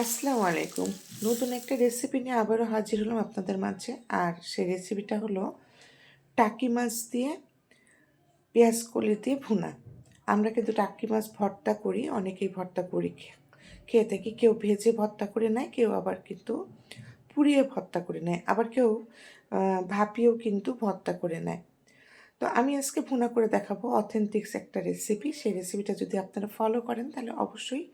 আসসালামু আলাইকুম। নতুন একটা রেসিপি নিয়ে আবারও হাজির হলাম আপনাদের মাঝে। আর সেই রেসিপিটা হলো টাকি মাছ দিয়ে পেঁয়াজ কলি দিয়ে ভুনা। আমরা কিন্তু টাকি মাছ ভর্তা করি, অনেকেই ভর্তা করি খেয়ে থাকি। কেউ ভেজে ভর্তা করে নেয়, কেউ আবার কিন্তু পুড়িয়ে ভর্তা করে নেয়, আবার কেউ ভাপিয়েও কিন্তু ভর্তা করে নেয়। তো আমি আজকে ভুনা করে দেখাবো অথেন্টিক্স একটা রেসিপি। সেই রেসিপিটা যদি আপনারা ফলো করেন তাহলে অবশ্যই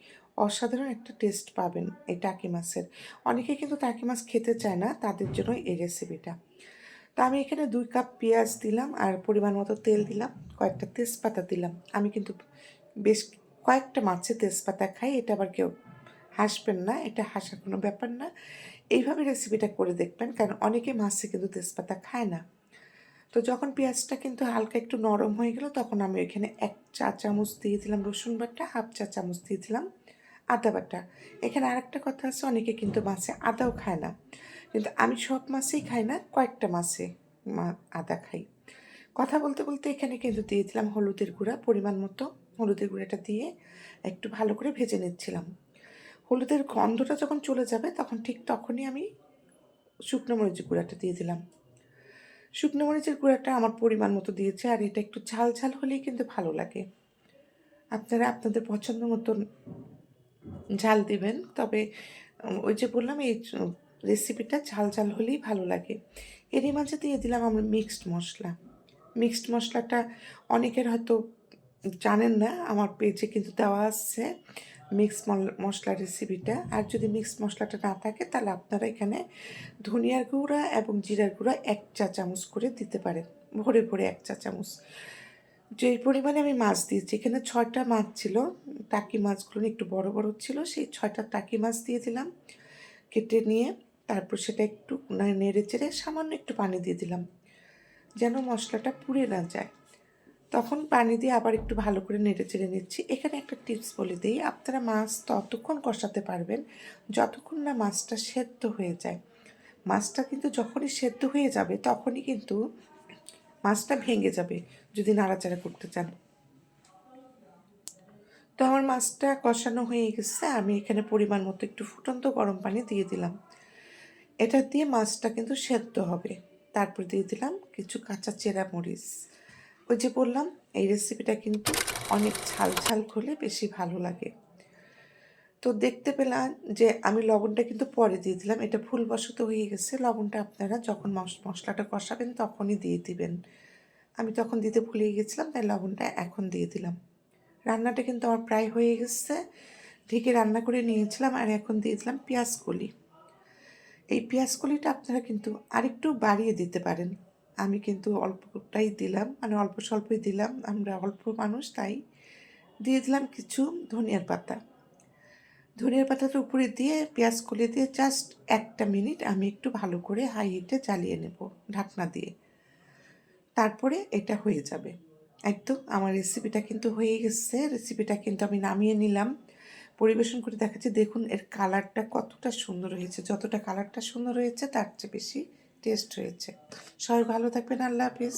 অসাধারণ একটা টেস্ট পাবেন এই টাকি মাছের। অনেকে কিন্তু টাকি মাছ খেতে চায় না, তাদের জন্য এই রেসিপিটা। তো আমি এখানে 2 কাপ পেঁয়াজ দিলাম, আর পরিমাণ মতো তেল দিলাম, কয়েকটা তেজপাতা দিলাম। আমি কিন্তু বেশ কয়েকটা মাছে তেজপাতা খাই, এটা আবার কেউ হাসবেন না, এটা হাসার কোনো ব্যাপার না। এইভাবে রেসিপিটা করে দেখবেন, কারণ অনেকে মাছে কিন্তু তেজপাতা খায় না। তো যখন পেঁয়াজটা কিন্তু হালকা একটু নরম হয়ে গেল, তখন আমি এখানে 1 চা চামচ দিয়ে দিলাম রসুন বাটা, 1/2 চা চামচ দিয়ে দিলাম আদা বাটা। এখানে আরেকটা কথা আছে, অনেকে কিন্তু মাছে আদাও খায় না, কিন্তু আমি সব মাছেই খাই না, কয়েকটা মাছে আদা খাই। কথা বলতে বলতে এখানে কিন্তু দিয়ে দিলাম হলুদের গুঁড়া পরিমাণ মতো। হলুদের গুঁড়াটা দিয়ে একটু ভালো করে ভেজে নিচ্ছিলাম। হলুদের গন্ধটা যখন চলে যাবে, তখন ঠিক তখনই আমি শুকনো মরিচের গুঁড়াটা দিয়ে দিলাম। শুকনো মরিচের গুঁড়াটা আমার পরিমাণ মতো দিয়েছে, আর এটা একটু ঝাল ঝাল হলেই কিন্তু ভালো লাগে। আপনারা আপনাদের পছন্দ মতন ঝাল দিবেন, তবে ওই যে বললাম এই রেসিপিটা ঝাল ঝাল হলেই ভালো লাগে। এরই মাঝে দিয়ে দিলাম আমরা মিক্সড মশলা। মিক্সড মশলাটা অনেকের হয়তো জানেন না, আমার পেজে কিন্তু দেওয়া আছে মিক্সড মশলা রেসিপিটা। আর যদি মিক্সড মশলাটা না থাকে তাহলে আপনারা এখানে ধনিয়ার গুঁড়া এবং জিরার গুঁড়া 1 চা চামচ করে দিতে পারেন, ভরে ভরে 1 চা চামচ। যেই পরিমাণে আমি মাছ দিয়েছি, এখানে 6টা মাছ ছিল, টাকি মাছগুলো একটু বড় বড় ছিল, সেই 6টা টাকি মাছ দিয়ে দিলাম কেটে নিয়ে। তারপর সেটা একটু নেড়ে চেড়ে সামান্য একটু পানি দিয়ে দিলাম, যেন মশলাটা পুড়ে না যায়। তখন পানি দিয়ে আবার একটু ভালো করে নেড়ে চেড়ে নিচ্ছি। এখানে একটা টিপস বলে দিই, আপনারা মাছ ততক্ষণ কষাতে পারবেন যতক্ষণ না মাছটা সেদ্ধ হয়ে যায়। মাছটা কিন্তু যখনই সেদ্ধ হয়ে যাবে, তখনই কিন্তু মাছটা ভেঙে যাবে যদি নাড়াচাড়া করতে চান। তো আমার মাছটা কষানো হয়ে গেছে, আমি এখানে পরিমাণ মতো একটু ফুটন্ত গরম পানি দিয়ে দিলাম। এটা দিয়ে মাছটা কিন্তু সেদ্ধ হবে। তারপর দিয়ে দিলাম কিছু কাঁচা চেরা মরিচ। ওই যে বললাম, এই রেসিপিটা কিন্তু অনেক ঝাল ঝাল হলে বেশি ভালো লাগে। তো দেখতে পেলাম যে আমি লবণটা কিন্তু পরে দিয়ে দিলাম, এটা ভুলবশত হয়ে গেছে। লবণটা আপনারা যখন মশলাটা কষাবেন তখনই দিয়ে দিবেন। আমি তখন দিতে ভুলে গেছিলাম, তাই লবণটা এখন দিয়ে দিলাম। রান্নাটা কিন্তু আমার প্রায় হয়ে গেছে, ঢেকে রান্না করে নিয়েছিলাম। আর এখন দিয়ে দিলাম পেঁয়াজ কলি। এই পেঁয়াজ কলিটা আপনারা কিন্তু আরেকটু বাড়িয়ে দিতে পারেন। আমি কিন্তু অল্পটাই দিলাম, মানে অল্প স্বল্পই দিলাম, আমরা অল্প মানুষ, তাই দিয়ে দিলাম কিছু ধনিয়ার পাতা। ধনিয়ার পাতাটা উপরে দিয়ে পেঁয়াজ কলি দিয়ে জাস্ট 1 মিনিট আমি একটু ভালো করে হাই হিটে জ্বালিয়ে নেব ঢাকনা দিয়ে। তারপরে এটা হয়ে যাবে। একদম আমার রেসিপিটা কিন্তু হয়ে গেছে। রেসিপিটা কিন্তু আমি নামিয়ে নিলাম, পরিবেশন করে দেখাচ্ছি। দেখুন এর কালারটা কতটা সুন্দর হয়েছে, যতটা কালারটা সুন্দর হয়েছে তার চেয়ে বেশি টেস্ট হয়েছে। সবাই ভালো থাকবেন, আল্লাহ হাফিজ।